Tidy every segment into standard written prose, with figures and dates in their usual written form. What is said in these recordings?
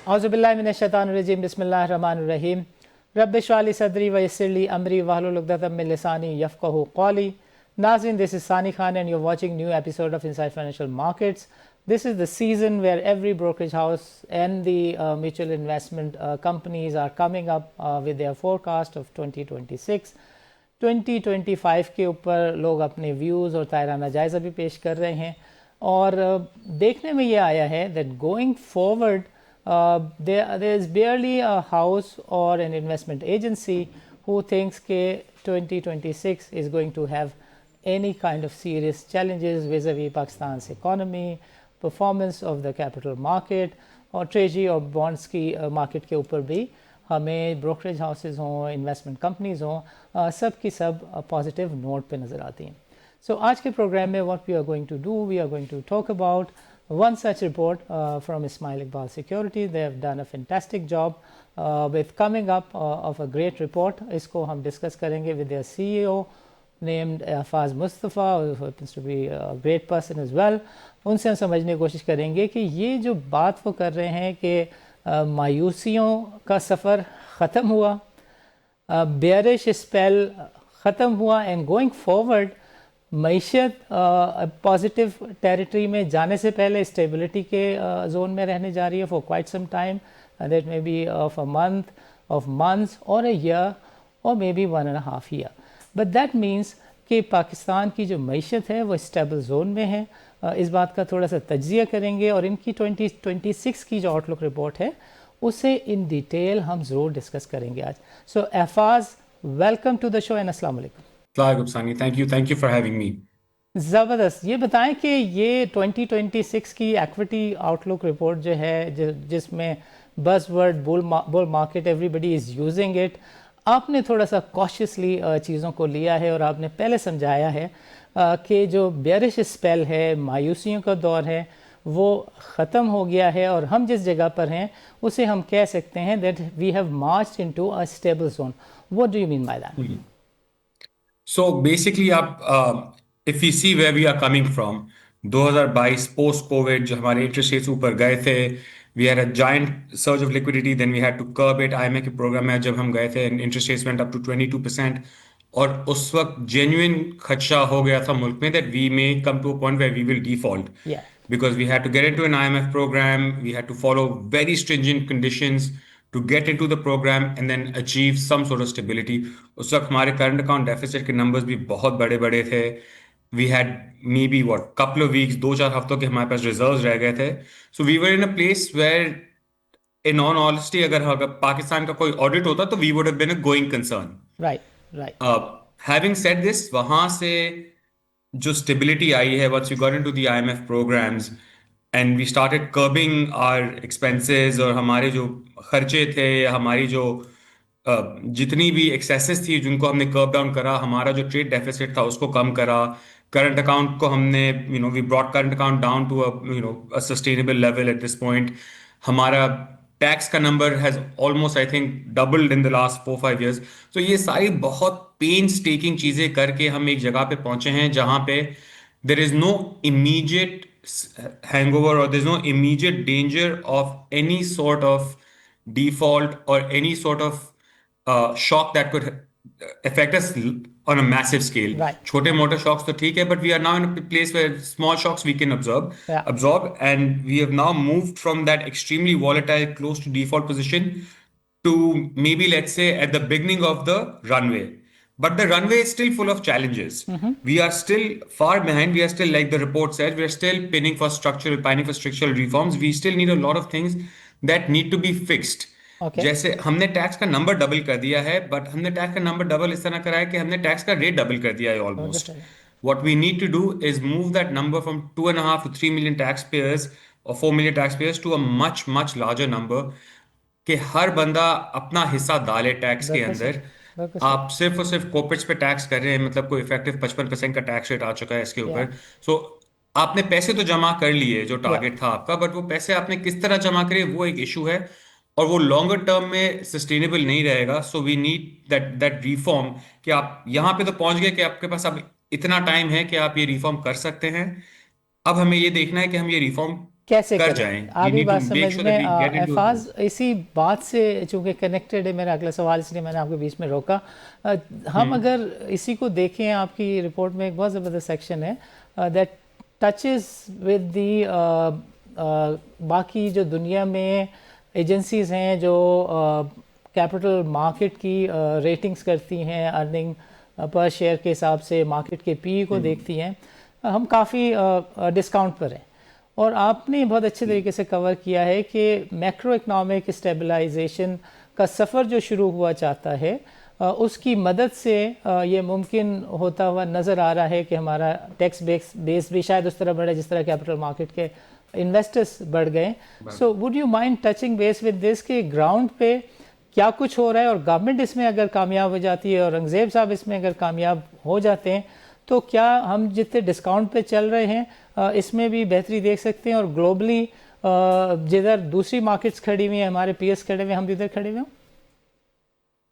औज़ुबिल्लाहिमिनश्शैतानिर्रजीम बिस्मिल्लाहिर्रहमानिर्रहीम रब्बिश इश्रह ली सदरी व यस्सिर ली अमरी वहलुल उक़दतम मिन लिसानी यफ़क़हू क़ौली। Nazrin, this is Sani Khan and you're watching new episode of Inside Financial Markets. This is the season where every brokerage house and the mutual investment companies are coming up with their forecast of 2026. 2025 के ऊपर लोग अपने views और तायराना जायज़ा भी पेश कर रहे हैं और देखने में ये आया है that going forward there is barely a house or an investment agency who thinks that 2026 is going to have any kind of serious challenges vis-a-vis Pakistan's economy, performance of the capital market और treasury और bonds की market के ऊपर भी हमें brokerage houses हों, investment companies हों, सब की सब positive note पे नज़र आती हैं. So आज के program में what we are going to do, we are going to talk about one such report from Ismail Iqbal Security. They have done a fantastic job with coming up of a great report. इसको हम discuss करेंगे with their CEO named Faz Mustafa, who happens to be a great person as well. उनसे हम समझने की कोशिश करेंगे कि ये जो बात वो कर रहे हैं कि मायूसियों का सफ़र ख़त्म हुआ, बेयरिश स्पेल ख़त्म हुआ एंड गोइंग फॉरवर्ड मईशत पॉजिटिव टेरिटरी में जाने से पहले स्टेबिलिटी के जोन में रहने जा रही है for quite some time. That may be of a month, of months और अ ईयर और may be 1.5 year. But that means कि पाकिस्तान की जो मईशत है वो स्टेबल जोन में है. इस बात का थोड़ा सा तज्जिया करेंगे और इनकी 2026 की जो आउटलुक रिपोर्ट है उसे इन डिटेल हम ज़रूर डिस्कस करेंगे आज. So Afaz, welcome to the show and अस्सलाम वालेकुम. Thank you for having me. ज़बरदस्त. ये बताएं कि ये 2026 की इक्विटी आउटलुक रिपोर्ट जो है जिसमें buzzword bull market everybody is using it, आपने थोड़ा सा कॉशियसली चीज़ों को लिया है और आपने पहले समझाया है कि जो बेयरिश स्पेल है, मायूसियों का दौर है, वो ख़त्म हो गया है और हम जिस जगह पर हैं उसे हम कह सकते हैं that we have marched into a stable zone. What do you mean by that? So basically आप if we see where we are coming from, 2022 post COVID जो हमारे इंटरेस्ट रेट्स ऊपर गए थे, we had a giant surge of liquidity, then we had to curb it. IMF के programme में जब हम गए थे interest rates went up to 22% और उस वक्त genuine खदशा हो गया था मुल्क में that we may come to a point where we will default. Yeah. Because we had to get into an IMF program, we had to follow very stringent conditions to get into the program and then achieve some sort of stability. उस वक्त हमारे current account deficit के numbers भी बहुत बड़े बड़े थे. We had maybe couple of weeks, 2-4 हफ्तों के हमारे पास reserves रह गए थे. So we were in a place where in all honesty अगर पाकिस्तान का कोई audit होता तो we would have been a going concern. Right. Having said this, वहाँ से जो stability आई है once we got into the IMF programs and we started curbing our expenses और हमारे जो खर्चे थे, हमारी जो जितनी भी एक्सेसेस थी जिनको हमने कर्ब डाउन करा, हमारा जो ट्रेड डेफिसिट था उसको कम करा, करंट अकाउंट को हमने we brought current account down to a sustainable level at this point. हमारा टैक्स का number has almost I think doubled in the last 4-5 years. तो ये सारी बहुत पेन्स टेकिंग चीजें करके हम एक जगह पे पहुंचे हैं जहां पे there is no immediate hangover or there's no immediate danger of any sort of default or any sort of shock that could affect us on a massive scale. Right. छोटे मोटे shocks तो ठीक है, but we are now in a place where small shocks we can absorb, and we have now moved from that extremely volatile, close to default position to maybe let's say at the beginning of the runway. But the runway is still full of challenges. We are still far behind. We are still, like the report said, we are still pining for structural reforms. We still need a lot of things that need to be fixed. Okay. जैसे हमने tax का number double कर दिया है, but हमने tax का number double इस तरह करा है कि हमने टैक्स का रेट डबल कर दिया है almost. What we need to do is move that number from 2.5 to 3 million taxpayers or 4 million taxpayers to a much, much larger number. कि हर बंदा अपना हिस्सा डाले टैक्स के अंदर. आप सिर्फ और सिर्फ कॉर्पोरेट्स पे टैक्स कर रहे हैं, मतलब कोई इफेक्टिव 55% का टैक्स रेट आ चुका है इसके ऊपर. सो आपने पैसे तो जमा कर लिए जो टारगेट था आपका, बट वो पैसे आपने किस तरह जमा करे वो एक इशू है और वो लॉन्गर टर्म में सस्टेनेबल नहीं रहेगा. So we need that reform कि आप यहाँ पे तो पहुंच गए कि आपके पास अब इतना टाइम है कि आप ये रिफॉर्म कर सकते हैं. अब हमें ये देखना है कि हम ये रिफॉर्म कैसे कर करें, जाएं। आ वी गई नीड टू बात मेक समझ श्योर दैट में। We get into. एफाज, इसी बात से चूंकि कनेक्टेड है मेरा अगला सवाल, इसलिए मैंने आपके बीच में रोका। हम अगर इसी को देखें, आपकी रिपोर्ट में एक बहुत ज़बरदस्त सेक्शन है दैट टचेस विद दी बाकी जो दुनिया में एजेंसीज हैं जो कैपिटल मार्केट की रेटिंग्स करती हैं, अर्निंग पर शेयर के हिसाब से मार्केट के पी को देखती हैं। हम काफ़ी डिस्काउंट पर हैं, और आपने बहुत अच्छे तरीके से कवर किया है कि मैक्रो इकनॉमिक स्टेबलाइजेशन का सफ़र जो शुरू हुआ चाहता है उसकी मदद से ये मुमकिन होता हुआ नज़र आ रहा है कि हमारा टैक्स बेस भी शायद उस तरह बढ़े जिस तरह कैपिटल मार्केट के इन्वेस्टर्स बढ़ गए। So would you mind touching base with this के ग्राउंड पे क्या कुछ हो रहा है, और गवर्नमेंट इसमें अगर कामयाब हो जाती है और औरंगजेब साहब इसमें अगर कामयाब हो जाते हैं, तो क्या हम जितने डिस्काउंट पे चल रहे हैं इसमें भी बेहतरी देख सकते हैं, और ग्लोबली जिधर दूसरी मार्केट्स खड़ी हुई हैं, हमारे पीएस खड़े हुए हैं, हम भी उधर खड़े हुए हैं?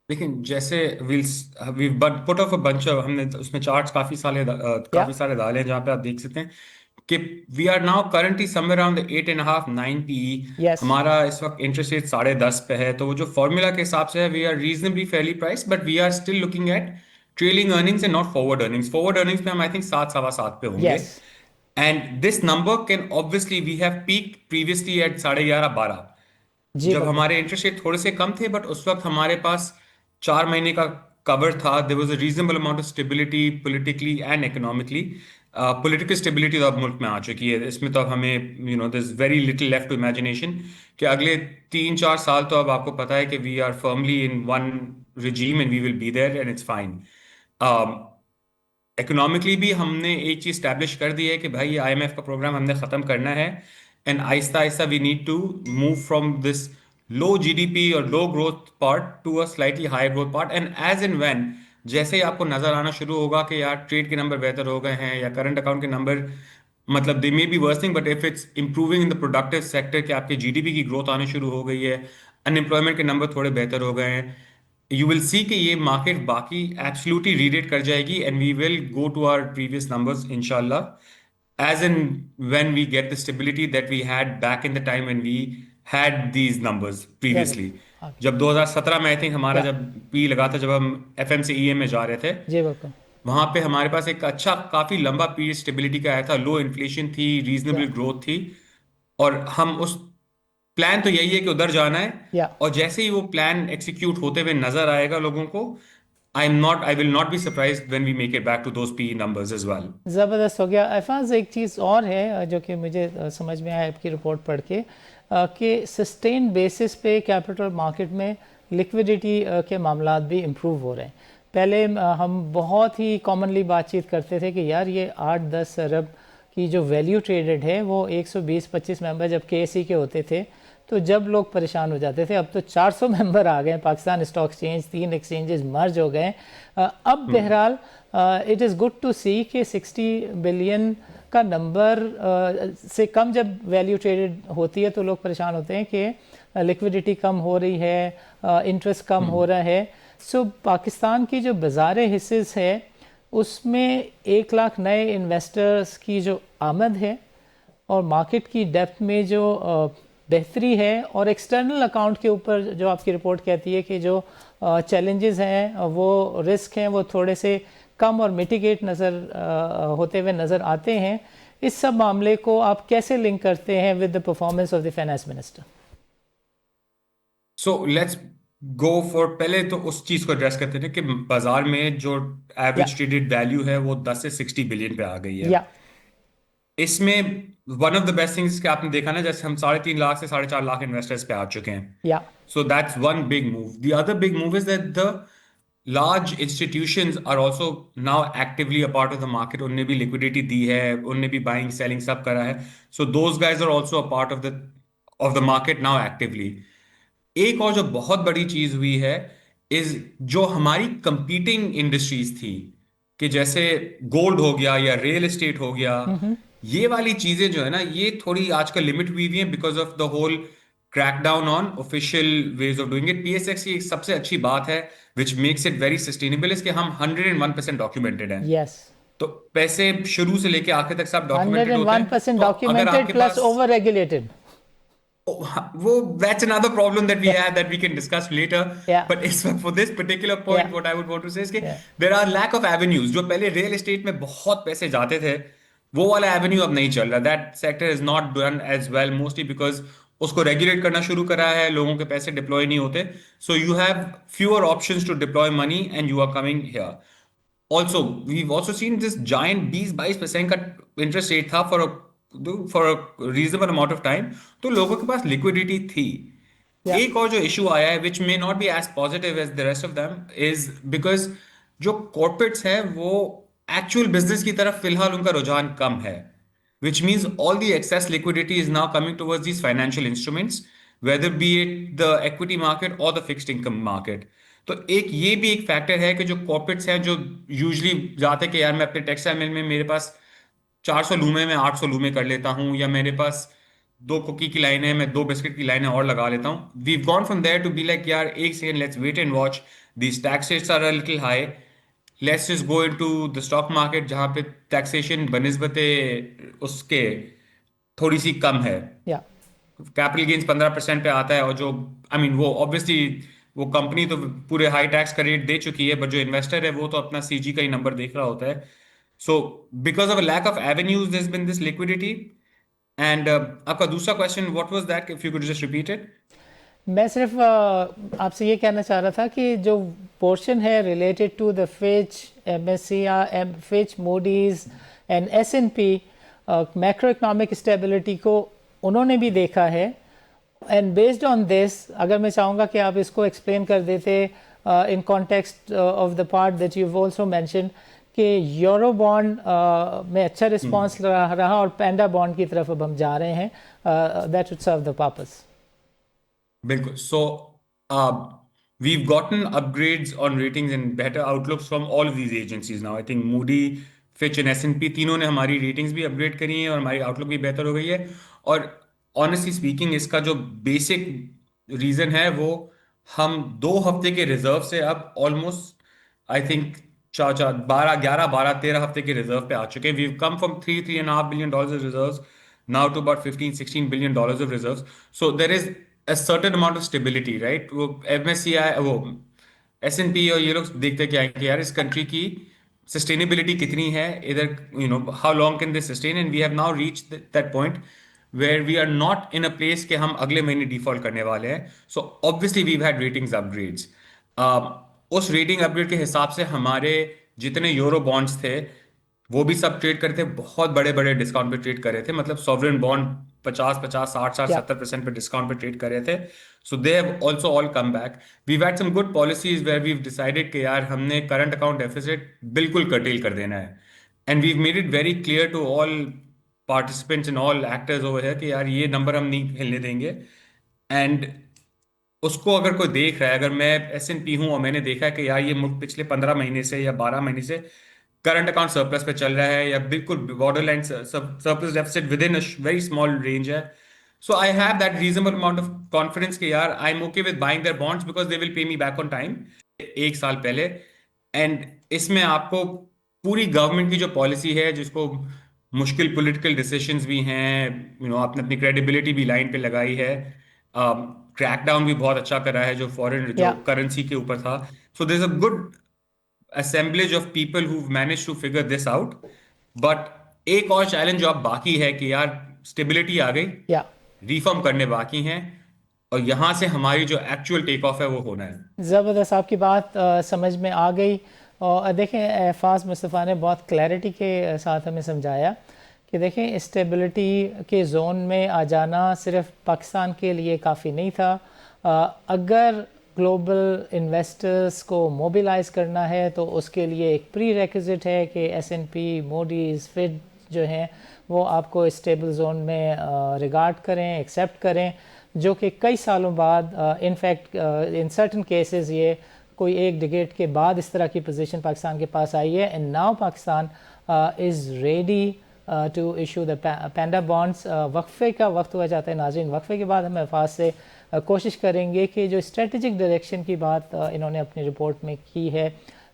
लेकिन जैसे we put of a bunch of, हमने उसमें चार्ट्स या काफी सारे डाले हैं जहाँ पे आप देख सकते हैं कि we are now currently somewhere around 8.5-9 PE. Yes, हमारा इस वक्त इंटरेस्ट रेट 10.5 पे है, तो वो जो फॉर्मूला के हिसाब से है we are reasonably fairly price, but we are still looking at trailing earnings and not forward earnings. Forward earnings पे हम आई थिंक 7, 7.25 पे होंगे। Yes, and this number can obviously, we have peak previously at 11.5-12, जी जब बिल्कुल, हमारे interest rate थोड़े से कम थे, बट उस वक्त हमारे पास 4 महीने का कवर था। There was a reasonable amount of stability politically and economically. Political stability तो अब मुल्क में आ चुकी है, इसमें तो अब हमें there is very little left to imagination कि अगले 3-4 साल तो अब आपको पता है कि we are firmly in one regime and we will be there and it's fine. Economically भी हमने एक चीज स्टैब्लिश कर दी है कि भाई ये आईएमएफ का प्रोग्राम हमने खत्म करना है, एंड आहिस्ता आहिस्ता we need to move from this low GDP और low growth part to a slightly higher growth part. And as and when जैसे ही आपको नजर आना शुरू होगा कि यार ट्रेड के नंबर बेहतर हो गए हैं या करंट अकाउंट के नंबर, मतलब they may be worsening but if it's improving in the productive sector, कि आपके जीडीपी की ग्रोथ आनी शुरू हो गई है, अनएम्प्लॉयमेंट के नंबर थोड़े बेहतर हो गए हैं, यू विल सी कि ये मार्केट बाकी एब्सोल्युटली रीरेट कर जाएगी and we will go to our previous numbers इंशाल्लाह, as in when we get the stability that we had back in the time when we had these numbers previously. जरूर, okay, जब 2017 में I think हमारा या जब P लगा था, जब हम एफएम से ईएम में जा रहे थे, जी बिल्कुल, वहां पे हमारे पास एक अच्छा काफी लंबा पीरियड स्टेबिलिटी का आया था, लो इन्फ्लेशन थी, या रीजनेबल ग्रोथ थी, और हम उस प्लान तो यही है कि उधर जाना है। या और जैसे ही वो प्लान एग्जीक्यूट होते हुए नजर आएगा लोगों को, I will not be surprised when we make it back to those P numbers as well. ज़बरदस्त हो गया। अल्फाज, एक चीज़ और है जो कि मुझे समझ में आया आपकी रिपोर्ट पढ़ के, कि सस्टेन बेसिस पे कैपिटल मार्केट में लिक्विडिटी के मामलात भी इम्प्रूव हो रहे हैं। पहले हम बहुत ही कॉमनली बातचीत करते थे कि यार ये 8-10 अरब की जो वैल्यू ट्रेडेड है वो 120-25 मेंबर जब केएसई के होते थे तो जब लोग परेशान हो जाते थे, अब तो 400 मेंबर आ गए, पाकिस्तान स्टॉक एक्सचेंज 3 एक्सचेंजेस मर्ज हो गए। अब बहरहाल it is good to see कि 60 बिलियन का नंबर से कम जब वैल्यू ट्रेडेड होती है तो लोग परेशान होते हैं कि लिक्विडिटी कम हो रही है, इंटरेस्ट कम हो रहा है। सो पाकिस्तान की जो बाज़ार हिस्सेस है उसमें 1 लाख नए इन्वेस्टर्स की जो आमद है और मार्केट की डेप्थ में जो बेहतरी है, और एक्सटर्नल अकाउंट के ऊपर जो आपकी रिपोर्ट कहती है कि जो चैलेंजेस हैं वो रिस्क हैं वो थोड़े से कम और मिटिगेट होते हुए नज़र आते हैं। इस सब मामले को आप कैसे लिंक करते हैं with the performance of the finance minister? So let's go for, पहले तो उस चीज को एड्रेस करते थे कि बाजार में जो या एवरेज ट्रेडेड वैल्यू है वो 10 से 60 बिलियन पे आ गई है। या इसमें one of the best things कि आपने देखा ना, जैसे हम 3.5 लाख से 4.5 लाख इन्वेस्टर्स पे आ चुके हैं। या So that's one big move. The other big move is that the large institutions are also now actively a part of the market. उनने भी liquidity दी है, उनने भी buying, selling सब करा है. So those guys are also a part of the market now actively. एक और जो बहुत बड़ी चीज हुई है इज जो हमारी कंपीटिंग इंडस्ट्रीज थी, कि जैसे गोल्ड हो गया या रियल एस्टेट हो गया, ये वाली चीजें जो है ना, ये थोड़ी आजकल लिमिट हुई हुई है because of the whole crackdown on official ways of doing it. PSX की एक सबसे अच्छी बात है which makes it very sustainable is कि हम 101% डॉक्यूमेंटेड हैं। यस, तो पैसे शुरू से लेके आखिर तक सब डॉक्यूमेंटेड होते हैं। 101% तो अगर documented आपके plus पास over regulated. वो that's another problem that we have that we can discuss later. Yeah, But it's for this particular point, yeah, what I would want to say is कि yeah, there are lack of avenues. जो पहले real estate में बहुत पैसे जाते थे, वो वाला एवेन्यू अब नहीं चल रहा. That sector is not done as well, mostly because उसको रेगुलेट करना शुरू करा है, लोगों के पैसे डिप्लॉय नहीं होते. So you have fewer options to deploy money and you are coming here. Also, we've also seen this giant 20-22% का इंटरेस्ट रेट था for reasonable amount of time. तो लोगों के पास लिक्विडिटी थी. yeah, एक और जो इशू आया है which may not be as positive as the rest of them is because जो कॉर्पोरेट्स हैं वो एक्चुअल बिजनेस की तरफ फिलहाल उनका रुझान कम है, which means all the excess liquidity is now coming towards these financial instruments, whether be it the equity market or the fixed income market. तो एक ये भी एक फैक्टर है कि जो कॉर्पोरेट्स हैं जो यूजली जाते हैं कि यार मैं अपने टेक्सटाइल मिल में मेरे पास 400 लूमे में 800 लूमे कर लेता हूँ, या मेरे पास दो कुकी की लाइन है मैं दो बिस्किट की लाइनें और लगा लेता हूँ. We gone from there to be like यार एक second, let's wait and watch. These tax rates are a little high. Let's just go into the stock market जहाँ पे टैक्सेशन बनिस्बते उसके थोड़ी सी कम है. yeah. कैपिटल गेन्स 15% पे आता है, और जो आई मीन वो ऑब्वियसली वो कंपनी तो पूरे हाई टैक्स का रेट दे चुकी है, बट जो इन्वेस्टर है वो तो अपना सीजी का ही नंबर देख रहा होता है. So because of lack of avenues this been this liquidity. And आपका दूसरा question what was that, if you could just repeat it. मैं सिर्फ आपसे ये कहना चाह रहा था कि जो पोर्शन है related to the Fitch, MSCI, Fitch, Moody's and S&P, macro economic stability को उन्होंने भी देखा है. एंड बेस्ड ऑन दिस, अगर मैं चाहूँगा कि आप इसको एक्सप्लेन कर देते in context of the part that you also mention कि यूरो बॉन्ड में अच्छा रिस्पॉन्स रहा और पैंडा बॉन्ड की तरफ अब हम जा रहे हैं, that would serve the purpose. बिल्कुल. So we've gotten upgrades on ratings and better outlooks from all of these agencies now. I think Moody, Fitch and S&P तीनों ने हमारी रेटिंग्स भी अपग्रेड करी हैं और हमारी आउटलुक भी बेहतर हो गई है. और ऑनेस्टली स्पीकिंग इसका जो बेसिक रीजन है वो हम 2 हफ्ते के रिजर्व से अब ऑलमोस्ट आई थिंक 13 हफ्ते के रिजर्व पे आ चुके हैं. We come from $3.5 billion reserves now to about 15-16 billion dollars of reserves. So there is a certain amount of stability, right? वो MSCI वो S&P और ये लोग देखते क्या है कि यार इस कंट्री की सस्टेनेबिलिटी कितनी है इधर, you know how long can they sustain. And we have now reach that point where we are not in a place कि हम अगले महीने डिफॉल्ट करने वाले हैं. So obviously we had ratings upgrades. उस रेटिंग अपग्रेड के हिसाब से हमारे जितने यूरो बॉन्ड्स थे वो भी सब ट्रेड करे थे, बहुत बड़े बड़े डिस्काउंट पे ट्रेड कर रहे थे. मतलब सॉवरेन बॉन्ड 50-50, 60-60, या 70% पे डिस्काउंट पे ट्रेड कर रहे थे. So they have also all come back. We had some good policies where we decided कि यार हमने करंट अकाउंट डेफिसिट बिल्कुल कर्टेल कर देना है. And we made it very clear to all participants and all actors over here कि यार ये नंबर हम नहीं हिलने देंगे. एंड उसको अगर कोई देख रहा है, अगर मैं S&P हूं और मैंने देखा है कि यार ये मुल्क पिछले 15 महीने से या 12 महीने से करंट अकाउंट सरप्लस पे चल रहा है या बिल्कुल border line surplus deficit within a very small range है, so I have that reasonable amount of confidence कि यार I am okay with buying their bonds because they will pay me back on time 1 साल पहले. And इसमें आपको पूरी government की जो पॉलिसी है जिसको मुश्किल पॉलिटिकल डिसीजंस भी हैं, यू नो आपने अपनी क्रेडिबिलिटी भी लाइन पे लगाई है, क्रैकडाउन भी बहुत अच्छा करा है जो फॉरेन जो या करेंसी के ऊपर था. So there is a good assemblage of people who've managed to figure this out. But एक और चैलेंज जो अब बाकी है कि यार स्टेबिलिटी आ गई, या रिफॉर्म करने बाकी हैं, और यहां से हमारी जो एक्चुअल टेक ऑफ है वो होना है. ज़बरदस्त, आपकी बात समझ में आ गई. और देखें, फाज मुस्तफ़ा ने बहुत क्लैरिटी के साथ हमें समझाया कि देखें स्टेबिलिटी के जोन में आ जाना सिर्फ पाकिस्तान के लिए काफ़ी नहीं था. अगर ग्लोबल इन्वेस्टर्स को मोबिलाइज करना है तो उसके लिए एक प्री रेक्विजिट है कि S&P, मूडीज़, फिच जो हैं वो आपको स्टेबल जोन में रिगार्ड करें, एक्सेप्ट करें, जो कि कई सालों बाद इनफैक्ट इन सर्टन केसेस ये कोई एक डिकेड के बाद इस तरह की पोजीशन पाकिस्तान के पास आई है. And now Pakistan is ready to issue the panda bonds. वक्फे का वक्त हुआ जाता है नाज़रीन. वक्फे के बाद हम अल्फाज से कोशिश करेंगे कि जो स्ट्रेटजिक डायरेक्शन की बात इन्होंने अपनी रिपोर्ट में की है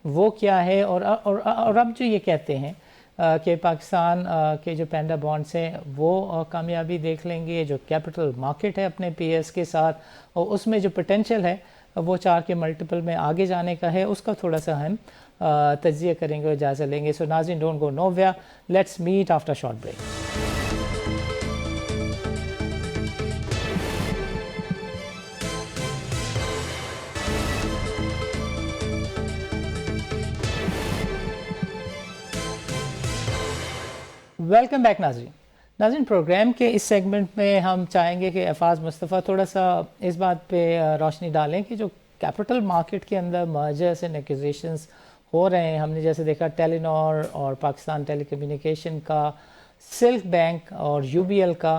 वो क्या है, और अब जो ये कहते हैं कि पाकिस्तान के जो पैंडा बॉन्ड्स हैं वो कामयाबी देख लेंगे, जो कैपिटल मार्केट है अपने पीएस के साथ और उसमें जो पोटेंशियल है वो 4 के मल्टीपल में आगे जाने का है, उसका थोड़ा सा हम तज्जिया करेंगे और जायज़ा लेंगे. सो नाज़रीन, don't go nowhere, let's meet after short break. Welcome back नाज़रीन. नाज़रीन, प्रोग्राम के इस सेगमेंट में हम चाहेंगे कि अफ़ाज़ मुस्तफ़ा थोड़ा सा इस बात पे रोशनी डालें कि जो कैपिटल मार्केट के अंदर मर्जर्स एंड एक्विजिशंस हो रहे हैं, हमने जैसे देखा टेलीनॉर और पाकिस्तान टेलीकम्युनिकेशन का, सिल्क बैंक और यूबीएल का,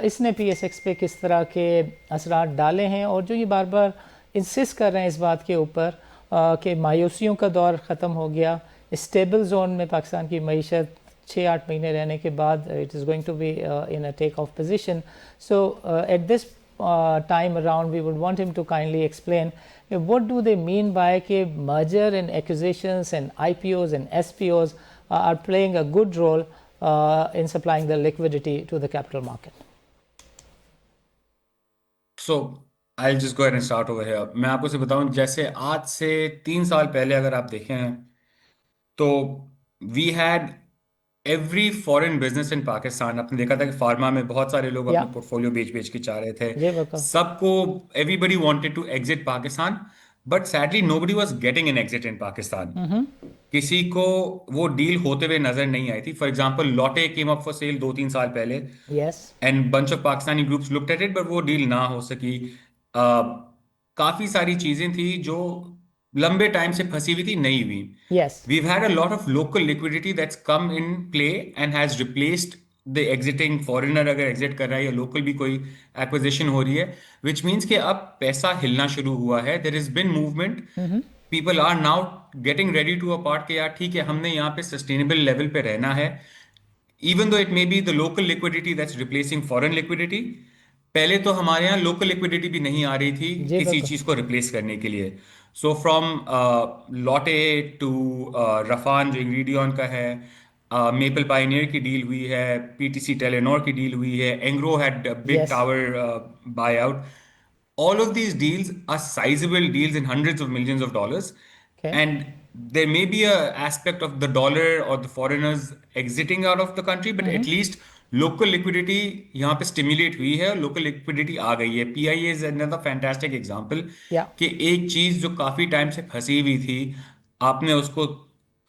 इसने पीएसएक्स पे किस तरह के असरात डाले हैं और जो ये बार बार इंसिस्ट कर रहे हैं इस बात के ऊपर कि मायूसियों का दौर ख़त्म हो गया, स्टेबल जोन में पाकिस्तान की मईशत 6-8 महीने रहने के बाद it is going to be in a take off position. So at this time around we would want him to kindly explain what do they mean by कि merger and acquisitions and IPOs and SPOs are playing a good role in supplying the liquidity to the capital market. So I'll just go ahead and start over here. मैं आपको से बताऊं, जैसे आज से 3 साल पहले अगर आप देखें तो we had every foreign business in Pakistan. आपने देखा था कि फार्मा में बहुत सारे लोग अपने Yeah, पोर्टफोलियो बेच बेच के चाह रहे थे. जी बिल्कुल. सबको, everybody wanted to exit Pakistan, but sadly nobody was getting an exit in Pakistan. किसी को वो डील होते हुए नजर नहीं आई थी. For example, Lotte came up for sale 2-3 साल पहले Yes, and bunch of Pakistani groups looked at it, but वो डील ना हो सकी. काफी सारी चीजें थी जो लंबे टाइम से फंसी हुई थी, नहीं हुई. yes, We've had a lot of local liquidity that's come in play and has replaced the exiting foreigner. अगर एग्जिट कर रहा है या लोकल भी कोई एक्विजिशन हो रही है, which means कि अब पैसा हिलना शुरू हुआ है. There has been movement. People are now getting ready to a part कि यार ठीक है, हमने यहाँ पे सस्टेनेबल लेवल पे रहना है. Even though it may be the local liquidity that's replacing foreign liquidity, पहले तो हमारे यहाँ लोकल लिक्विडिटी भी नहीं आ रही थी जी किसी बिल्कुल. चीज को रिप्लेस करने के लिए. सो फ्रॉम लॉटे टू रफान जो इंग्रेडिएंट का है, मेपल पायनियर की डील हुई है, पीटीसी टेलेनॉर की डील हुई है, Engro had big Yes, tower bye out. All of these deals are sizable deals in hundreds of millions of dollars, okay, and there may be a aspect of the dollar or the foreigners exiting out of the country, but at least local liquidity यहाँ पे stimulate हुई है, local liquidity आ गई है. PIA is another fantastic example yeah, कि एक चीज जो काफी टाइम से फंसी हुई थी, आपने उसको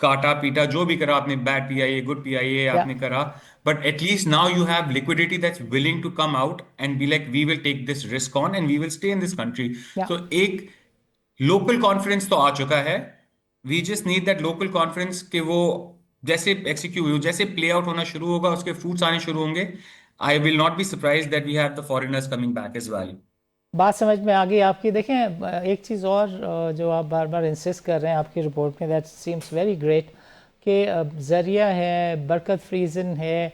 काटा पीटा जो भी करा आपने, bad PIA good PIA yeah, आपने करा, but at least now you have liquidity that's willing to come out and be like we will take this risk on and we will stay in this country. yeah. So एक local conference तो आ चुका है. We just need that local conference कि वो जैसे execute, जैसे play out होना शुरू होगा, उसके फ्रूट्स आने शुरू होंगे. I will not be surprise that we have the foreigners coming back as well. बात समझ में आ गई आपकी. देखें, एक चीज़ और जो आप बार बार इंसिस्ट कर रहे हैं आपकी रिपोर्ट में, दैट सीम्स वेरी ग्रेट, कि ज़रिया है, बरकत फ्रीजन है,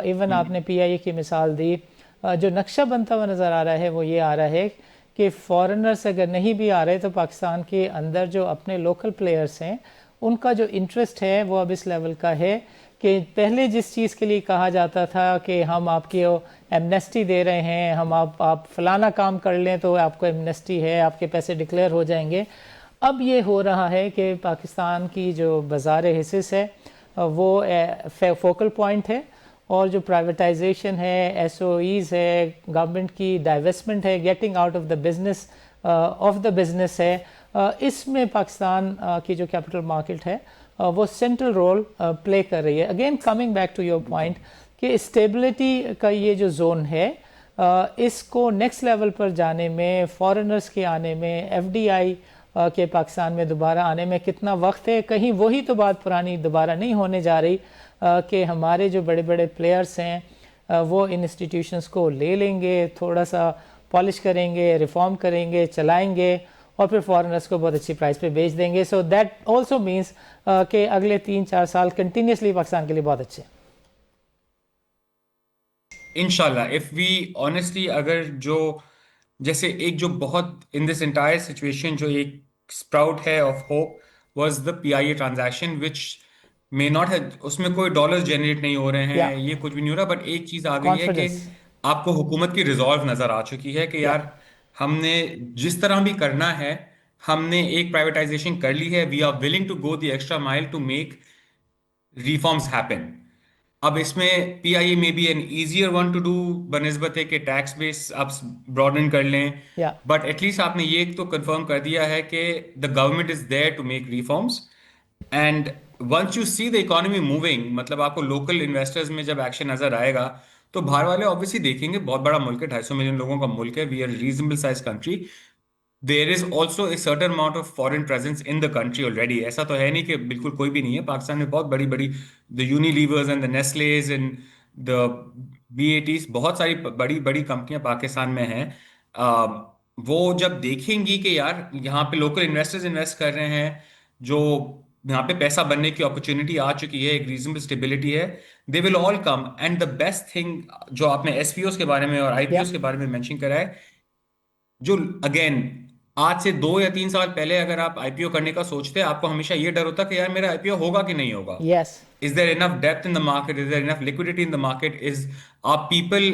इवन आपने पीआईए की मिसाल दी. जो नक्शा बनता हुआ नज़र आ रहा है वो ये आ रहा है कि फॉरेनर्स अगर नहीं भी आ रहे तो पाकिस्तान के अंदर जो अपने लोकल प्लेयर्स हैं उनका जो इंटरेस्ट है वो अब इस लेवल का है कि पहले जिस चीज़ के लिए कहा जाता था कि हम आपकी एमनेस्टी दे रहे हैं, हम आप फलाना काम कर लें तो आपको एमनेस्टी है, आपके पैसे डिक्लेयर हो जाएंगे. अब ये हो रहा है कि पाकिस्तान की जो बाज़ार हिस्सेस है वो फोकल पॉइंट है, और जो प्राइवेटाइजेशन है, एसओईज़ है, गवर्नमेंट की डाइवेस्टमेंट है, getting out of the business of the business है, इसमें पाकिस्तान की जो कैपिटल मार्केट है वो सेंट्रल रोल प्ले कर रही है. Again coming back to your point कि स्टेबिलिटी का ये जो जोन है इसको नेक्स्ट लेवल पर जाने में, फॉरेनर्स के आने में, एफडीआई के पाकिस्तान में दोबारा आने में कितना वक्त है. कहीं वही तो बात पुरानी दोबारा नहीं होने जा रही कि हमारे जो बड़े बड़े प्लेयर्स हैं वो इन इंस्टीट्यूशंस को ले लेंगे, थोड़ा सा पॉलिश करेंगे, रिफॉर्म करेंगे, चलाएंगे और फिर फॉरेनर्स को बहुत अच्छी प्राइस पे बेच देंगे. सो दैट ऑल्सो मीन्स कि अगले 3-4 साल कंटिन्यूसली पाकिस्तान के लिए बहुत अच्छे. इंशाल्लाह, इफ वी ऑनेस्टली, अगर जो जैसे एक जो बहुत इन दिस एंटायर सिचुएशन जो एक स्प्राउट है of hope was the PIA transaction, which may not है, उसमें कोई डॉलर्स जनरेट नहीं हो रहे या हैं, ये कुछ भी नहीं हो रहा, बट एक चीज आ गई है कि कॉन्फिडेंस। आपको हुकूमत की रिजॉल्व नजर आ चुकी है कि या यार हमने जिस तरह भी करना है, हमने एक प्राइवेटाइजेशन कर ली है, we are willing to go the extra mile to make reforms happen. अब इसमें पीआईए में be an easier one to do बनस्बत है कि टैक्स बेस आप ब्रॉडन कर लें, या बट एटलीस्ट आपने ये तो कंफर्म कर दिया है कि the government is there to make reforms. And once you see the economy moving, मतलब आपको लोकल इन्वेस्टर्स में जब एक्शन नजर आएगा, तो बाहर वाले ऑब्वियसली देखेंगे बहुत बड़ा मुल्क है, 250 मिलियन लोगों का मुल्क है, we are reasonable size country, there is also a certain amount of foreign presence in the country already. ऐसा तो है नहीं कि बिल्कुल कोई भी नहीं है, पाकिस्तान में बहुत बड़ी बड़ी the Unilevers and the Nestles and the BATs, बहुत सारी बड़ी बड़ी कंपनियां पाकिस्तान में हैं। वो जब देखेंगी कि यार यहाँ पे लोकल इन्वेस्टर्स इन्वेस्ट कर रहे हैं, जो यहाँ पे पैसा बनने की अपॉर्चुनिटी आ चुकी है, एक रीजनेबल स्टेबिलिटी है, they will all come. And the best thing जो आपने एसपीओस के बारे में और या आईपीओस के बारे में मेंशन करा है, जो अगेन आज से 2 या 3 साल पहले अगर आप आईपीओ करने का सोचते, आपको हमेशा ये डर होता कि यार मेरा आईपीओ होगा कि नहीं होगा, yes is there enough depth in the market, is there enough liquidity in the market, is are people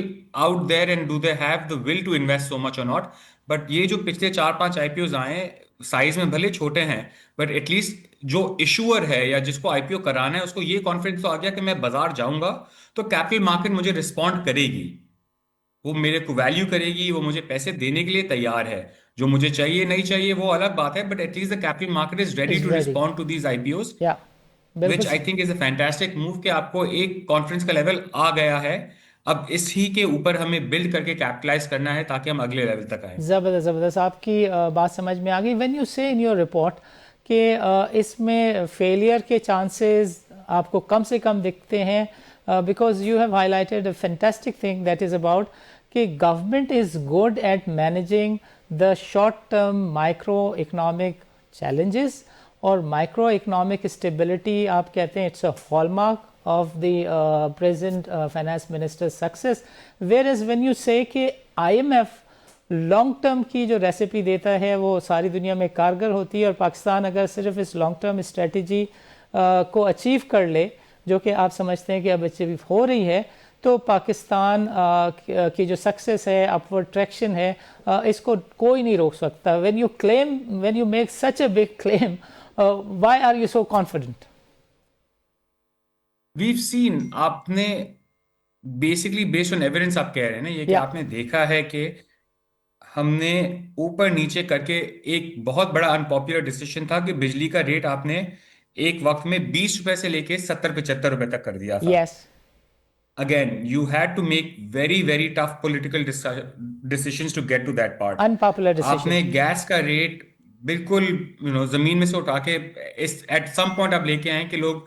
out there and do they have the will to invest so much or not। But ये जो पिछले 4-5 IPO आए, size में भले छोटे हैं, but at least जो issuer है या जिसको आईपीओ कराना है, उसको ये कॉन्फिडेंस तो आ गया कि मैं बाजार जाऊंगा तो कैपिटल मार्केट मुझे रिस्पॉन्ड करेगी, वो मेरे को वैल्यू करेगी, वो मुझे पैसे देने के लिए तैयार है। जो मुझे चाहिए नहीं चाहिए वो अलग बात है, but at least the capital market is ready is to ready. Respond to these IPOs, या बिल्कुल which I think is a fantastic move कि आपको एक कॉन्फ्रेंस का लेवल आ गया है। अब इसी के ऊपर हमें बिल्ड करके कैपिटलाइज करना है ताकि हम अगले लेवल तक आए। ज़बरदस्त ज़बरदस्त आपकी बात समझ में आ गई। व्हेन यू से इन योर रिपोर्ट कि इसमें फेलियर के चांसेस आपको कम से कम दिखते हैं, because you have highlighted a fantastic thing that is about कि government is good at managing the short term micro economic challenges, और माइक्रो इकोनॉमिक स्टेबिलिटी आप कहते हैं it's a hallmark of the present finance minister's success, whereas when you say कि IMF long term की जो recipe देता है वो सारी दुनिया में कारगर होती है, और पाकिस्तान अगर सिर्फ इस लॉन्ग टर्म स्ट्रेटजी को अचीव कर ले, जो कि आप समझते हैं कि अब अचीव हो रही है, तो पाकिस्तान की जो सक्सेस है, अपवर्ड ट्रैक्शन है, इसको कोई नहीं रोक सकता। When you make such a big claim, why are you so confident? We've seen, आपने बेसिकली बेस्ड ऑन एविडेंस आप कह रहे हैं ना ये, कि या आपने देखा है कि हमने ऊपर नीचे करके एक बहुत बड़ा अनपॉपुलर डिसीजन था कि बिजली का रेट आपने एक वक्त में 20 रुपए से लेके 70-75 रुपए तक कर दिया था। Yes again you had to make very very tough political decisions to get to that part. Unpopular decision. आपने गैस का रेट बिल्कुल जमीन में से उठा के इस एट सम पॉइंट आप लेके आए कि लोग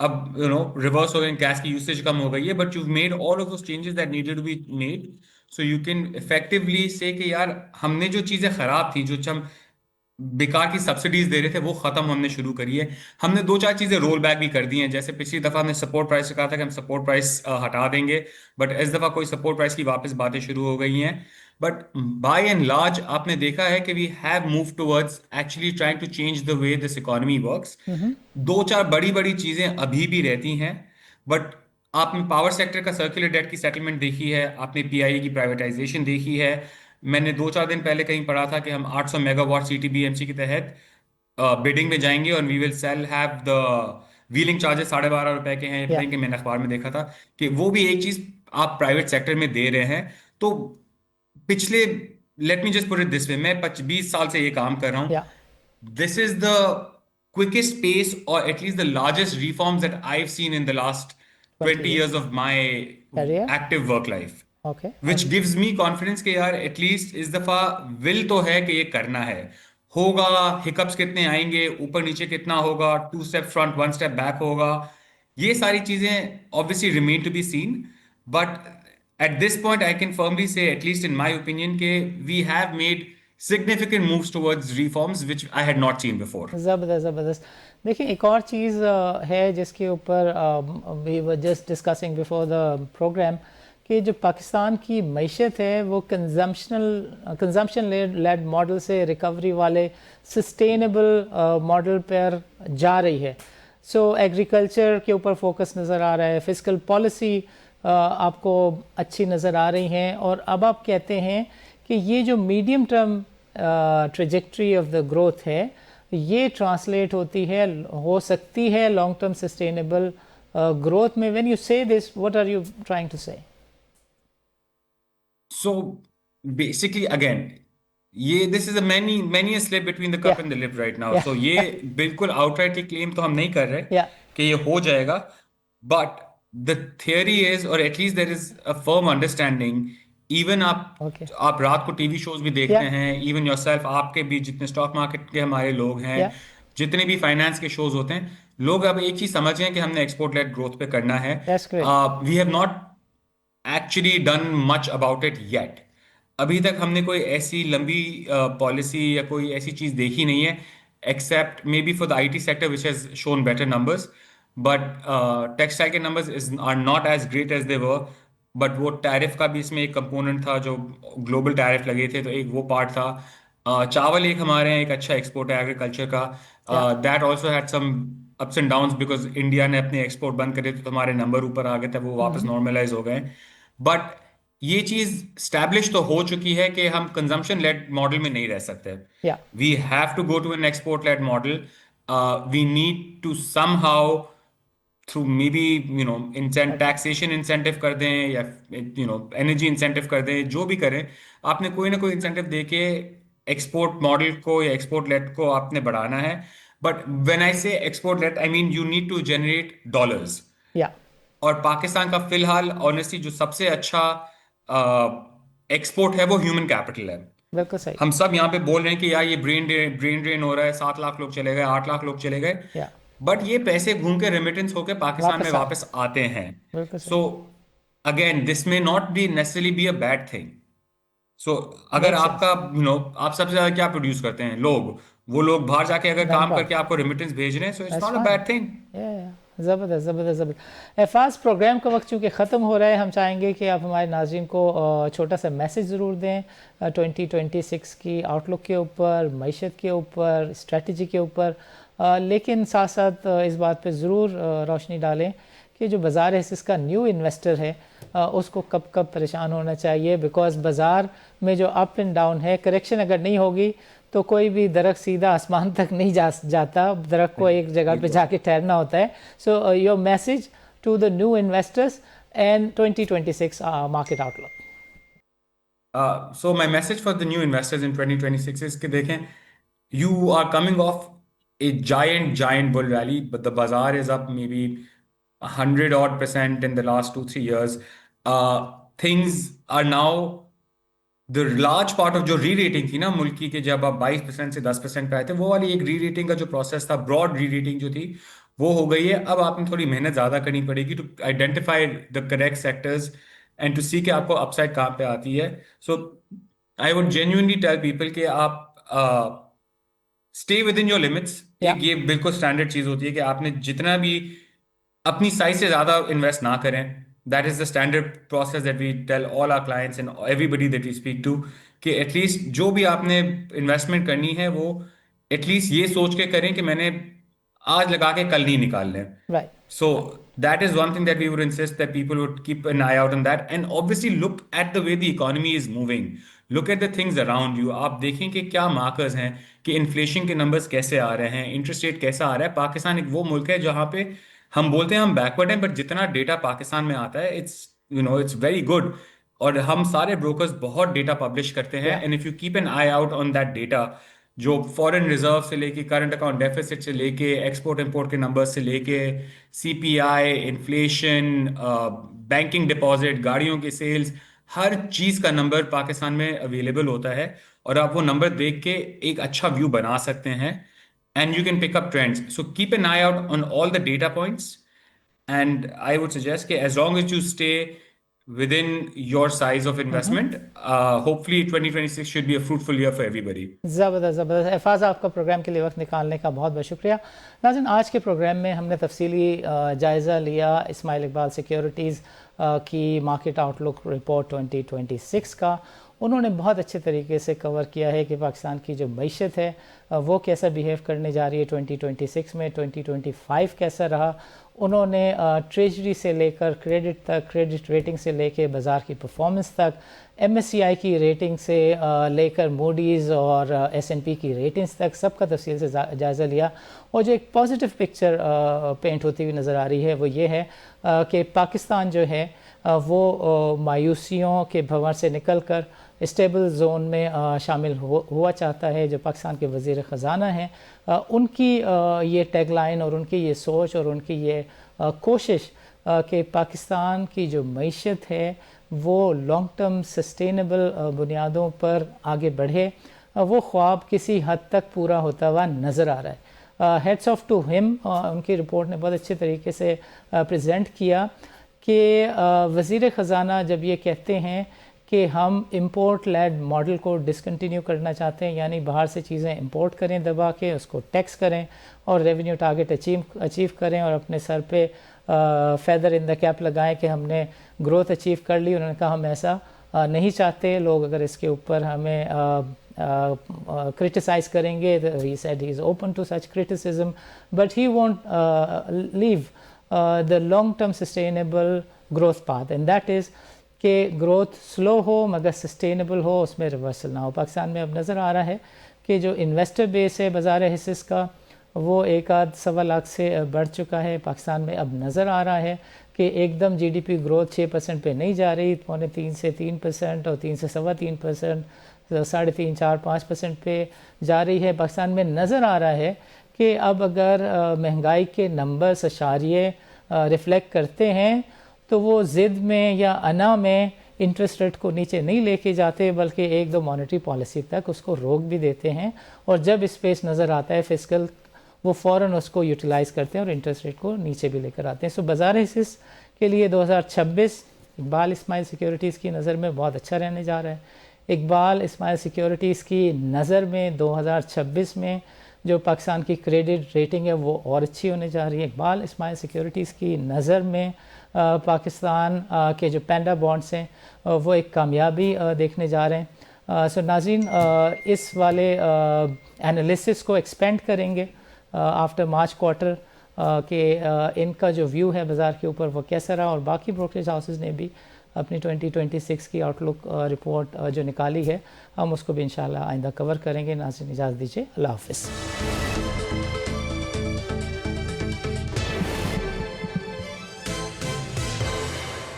अब रिवर्स हो गए, गैस की यूसेज कम हो गई है, but you made all of those changes that needed to be made, so you can effectively say कि यार हमने जो चीजें खराब थी, जो हम बेकार की सब्सिडीज दे रहे थे, वो खत्म हमने शुरू करी है। हमने 2-4 चीजें रोल बैक भी कर दी हैं, जैसे पिछली दफा हमने सपोर्ट प्राइस कहा था कि हम सपोर्ट प्राइस हटा देंगे, बट इस दफा कोई सपोर्ट प्राइस की वापस बातें शुरू हो गई हैं। बट बाय एंड लार्ज आपने देखा है कि we have move towards actually trying to change the way this economy works. 2-4 बड़ी बड़ी चीजें अभी भी रहती हैं, बट आपने पावर सेक्टर का सर्कुलर डेट की सेटलमेंट देखी है, आपने पीआईए की प्राइवेटाइजेशन देखी है। मैंने 2-4 दिन पहले कहीं पढ़ा था कि हम 800 मेगावाट सीटीबीएमसी के तहत बिडिंग में जाएंगे और we will sell have the wheeling charges 12.5 रुपए के हैं, पता या नहीं कि मैंने अखबार में देखा था कि वो भी एक चीज आप प्राइवेट सेक्टर में दे रहे हैं। तो पिछले, let me just put it this way, मैं 20 साल से ये काम कर रहा या हूँ, this is the quickest pace or at least the largest reforms that I've seen in the last 20 20 years years of my career. active work life, okay which gives me confidence कि यार एटलीस्ट इस दफा will तो है कि ये करना है। होगा, हिकअप्स कितने आएंगे, ऊपर नीचे कितना होगा, 2 स्टेप फ्रंट 1 स्टेप बैक होगा, ये सारी चीजें obviously remain to be seen, but at this point I can firmly say, at least in my opinion, के we have made significant moves towards reforms which I had not seen before। ज़बरदस्त ज़बरदस्त। देखिए एक और चीज़ है जिसके ऊपर we were just discussing before the program, कि जो पाकिस्तान की मईशत है वो कंजम्पशन लेड मॉडल से रिकवरी वाले सस्टेनेबल मॉडल पर जा रही है। सो एग्रीकल्चर के ऊपर फोकस नज़र आ रहा है, फिस्कल पॉलिसी आपको अच्छी नज़र आ रही हैं, और अब आप कहते हैं कि ये जो medium term trajectory of the growth है ये ट्रांसलेट होती है, हो सकती है लॉन्ग टर्म सस्टेनेबल ग्रोथ में. When you say this, what are you trying to say? So basically, again, ये this is a many a slip between the cup Yeah, and the lip right now. yeah, So ये बिल्कुल outright claim तो हम नहीं कर रहे yeah. कि ये हो जाएगा, but the theory is, or at least there is a firm understanding. Even Okay. आप रात को टीवी शोज भी देखते Yeah, हैं, even yourself, आपके भी जितने स्टॉक मार्केट के हमारे लोग हैं, yeah. जितने भी फाइनेंस के शोज होते हैं, लोग अब एक चीज समझ रहे हैं कि हमने एक्सपोर्ट लेड ग्रोथ पे करना है. That's great. We have not actually done much about it yet. अभी तक हमने कोई ऐसी लंबी पॉलिसी या कोई ऐसी चीज देखी नहीं है, except may be for the IT sector which has shown better numbers, but textile के numbers is are not as great as they were. But वो टैरिफ का भी इसमें एक कंपोनेंट था, जो ग्लोबल टैरिफ लगे थे, तो एक वो पार्ट था. चावल एक हमारे यहाँ एक अच्छा एक्सपोर्ट है एग्रीकल्चर का. Yeah. That also had some ups and downs because India ने अपने एक्सपोर्ट बंद करे, तो हमारे नंबर ऊपर आ गए थे, वो वापस नॉर्मलाइज हो गए. बट ये चीज स्टैब्लिश तो हो चुकी है कि हम कंजम्पशन लेड मॉडल में नहीं रह सकते. Yeah. We have to go to an export led model. We need to somehow through maybe taxation incentive कर दें, या एनर्जी इंसेंटिव कर दें, जो भी करें, आपने कोई ना कोई इंसेंटिव दे के एक्सपोर्ट मॉडल को या एक्सपोर्ट लेट को आपने बढ़ाना है. But when I say export led, I mean you need to generate dollars. Yeah. और पाकिस्तान का फिलहाल ऑनेस्टली जो सबसे अच्छा एक्सपोर्ट है वो ह्यूमन कैपिटल है. बिल्कुल सही. हम सब यहाँ पे बोल रहे हैं कि यार ये ब्रेन ड्रेन हो रहा है, 7 लाख लोग चले गए, 8 लाख लोग चले गए, Yeah. बट ये पैसे घूम के रेमिटेंस होके पाकिस्तान में वापस आ वापस आते हैं. बिल्कुल सही. So again this may not be necessarily be a bad thing. So अगर मेक सेंस. आपका आप सबसे ज्यादा क्या प्रोड्यूस करते हैं, लोग, वो लोग बाहर जाके अगर काम धन्यवाद. करके आपको रेमिटेंस भेज रहे हैं, so it's that's not a fine. Bad thing. ज़बरदस्त ज़बरदस्त ज़बरदस्त. एफाज, प्रोग्राम का वक्त चूँकि ख़त्म हो रहा है, हम चाहेंगे कि आप हमारे नाज़रीन को छोटा सा मैसेज ज़रूर दें 2026 की आउटलुक के ऊपर, मईशत के ऊपर, स्ट्रेटजी के ऊपर, लेकिन साथ साथ इस बात पे ज़रूर रोशनी डालें कि जो बाज़ार हिस्स का न्यू इन्वेस्टर है उसको कब कब परेशान होना चाहिए, बिकॉज़ बाज़ार में जो अप एंड डाउन है, करेक्शन अगर नहीं होगी तो कोई भी दरख्त सीधा आसमान तक नहीं जाता, दरख्त को एक जगह पे जाके ठहरना होता है. So your message to the new investors and 2026 market outlook. So my message for the new investors in 2026 is कि देखें, you are coming off a giant bull rally, but the bazaar is up maybe 100% in the last 2-3 years. Things are now the large part of जो री rating थी ना मुल्क की, कि जब आप 22% से 10% पे आए थे, वो वाली एक री रेटिंग का जो प्रोसेस था, ब्रॉड री रेटिंग जो थी, वो हो गई है. अब आपने थोड़ी मेहनत ज्यादा करनी पड़ेगी to identify the correct sectors and to see कि आपको अपसाइड कहाँ पे आती है. So I would genuinely tell people कि आप stay within your limits. या एक ये बिल्कुल स्टैंडर्ड चीज होती है कि आपने जितना भी अपनी साइज से ज्यादा इन्वेस्ट ना करें. That is the standard process that we tell all our clients and everybody that we speak to, कि एटलीस्ट जो भी आपने इन्वेस्टमेंट करनी है वो एटलीस्ट ये सोच के करें कि मैंने आज लगा के कल नहीं निकालने. Right. So that is one thing that we would insist that people would keep an eye out on that, and obviously look at the way the economy is moving. Look at the things around you. आप देखें कि क्या markers हैं, कि inflation के numbers कैसे आ रहे हैं, इंटरेस्ट रेट कैसा आ रहा है. पाकिस्तान एक वो मुल्क है जहाँ पे हम बोलते हैं हम बैकवर्ड हैं, बट जितना डेटा पाकिस्तान में आता है इट्स वेरी गुड. और हम सारे ब्रोकर्स बहुत डेटा पब्लिश करते हैं, या and if you keep an eye out on that data, जो फॉरेन रिजर्व से लेके करंट अकाउंट डेफिसिट से लेके एक्सपोर्ट इंपोर्ट के नंबर्स से लेके सीपीआई, इन्फ्लेशन, बैंकिंग डिपॉजिट, गाड़ियों के सेल्स, हर चीज का नंबर पाकिस्तान में अवेलेबल होता है, और आप वो नंबर देख के एक अच्छा व्यू बना सकते हैं, and you can pick up trends. So keep an eye out on all the data points, and I would suggest कि as long as you stay within your size of investment, hopefully 2026 should be a fruitful year for everybody. ज़बरदस्त ज़बरदस्त. एफाज, आपका programme के लिए वक्त निकालने का बहुत बहुत शुक्रिया. नाज़रीन, आज के प्रोग्राम में हमने तफसीली जायज़ा लिया इस्माइल इकबाल सिक्योरिटीज़ की मार्केट आउटलुक रिपोर्ट 2026 का। उन्होंने बहुत अच्छे तरीके से कवर किया है कि पाकिस्तान की जो मईशत है वो कैसा बिहेव करने जा रही है 2026 में, 2025 कैसा रहा। उन्होंने ट्रेजरी से लेकर क्रेडिट तक, क्रेडिट रेटिंग से लेकर बाज़ार की परफॉर्मेंस तक, MSCI की रेटिंग से लेकर मूडीज़ और S&P की रेटिंग्स तक सबका तफसील से जायज़ा लिया। और जो एक पॉजिटिव पिक्चर पेंट होती हुई नज़र आ रही है वो ये है कि पाकिस्तान जो है वो मायूसियों के भंवर से निकल कर स्टेबल जोन में शामिल हुआ चाहता है। जो पाकिस्तान के वज़ीर ख़जाना हैं उनकी ये टैगलाइन और उनकी ये सोच और उनकी ये कोशिश कि पाकिस्तान की जो मईशत है वो लॉन्ग टर्म सस्टेनेबल बुनियादों पर आगे बढ़े, वो ख्वाब किसी हद तक पूरा होता हुआ नज़र आ रहा है। हेड्स ऑफ टू हिम, उनकी रिपोर्ट ने बहुत अच्छे तरीके से प्रेजेंट किया कि वज़ीर ख़जाना जब ये कहते हैं कि हम इंपोर्ट लेड मॉडल को डिसकंटिन्यू करना चाहते हैं, यानी बाहर से चीज़ें इंपोर्ट करें दबा के, उसको टैक्स करें और रेवेन्यू टारगेट अचीव करें और अपने सर पे फेदर इन द कैप लगाएं कि हमने ग्रोथ अचीव कर ली। उन्होंने कहा हम ऐसा नहीं चाहते, लोग अगर इसके ऊपर हमें क्रिटिसाइज़ करेंगे, he said he is open to such criticism but he won't leave the long term sustainable growth path, and that is कि ग्रोथ स्लो हो मगर सस्टेनेबल हो, उसमें रिवर्सल ना हो। पाकिस्तान में अब नज़र आ रहा है कि जो इन्वेस्टर बेस है बाज़ार हिस्सेस का वो 1.25 लाख से बढ़ चुका है। पाकिस्तान में अब नज़र आ रहा है कि एकदम GDP ग्रोथ 6% पे नहीं जा रही, 2.25 से 3% और 3 से 3.25%, 3.5, 4, 5% पे जा रही है। पाकिस्तान में नज़र आ रहा है कि अब अगर महंगाई के नंबर्स अशारिये रिफ्लेक्ट करते हैं तो वो ज़िद में या अना में इंटरेस्ट रेट को नीचे नहीं लेके जाते बल्कि एक दो मॉनेटरी पॉलिसी तक उसको रोक भी देते हैं, और जब स्पेस नज़र आता है फिस्कल वो फ़ौरन उसको यूटिलाइज़ करते हैं और इंटरेस्ट रेट को नीचे भी लेकर आते हैं। सो बाज़ार हिस्सेस के लिए 2026 इकबाल इस्माइल सिक्योरिटीज़ की नज़र में बहुत अच्छा रहने जा रहा है। इकबाल इस्माइल सिक्योरिटीज़ की नज़र में 2026 में जो पाकिस्तान की क्रेडिट रेटिंग है वो और अच्छी होने जा रही है। इकबाल इस्माइल सिक्योरिटीज़ की नज़र में पाकिस्तान के जो पैंडा बॉन्ड्स हैं वो एक कामयाबी देखने जा रहे हैं। सो नाज़रीन, इस वाले एनालिसिस को एक्सपेंड करेंगे आफ्टर मार्च क्वार्टर के इनका जो व्यू है बाज़ार के ऊपर वो कैसा रहा, और बाकी ब्रोकरेज हाउसेस ने भी अपनी 2026 की आउटलुक रिपोर्ट जो निकाली है हम उसको भी इंशाल्लाह आइंदा कवर करेंगे। नाज़रीन इजाज़त दीजिए, अल्लाह हाफ़िज़।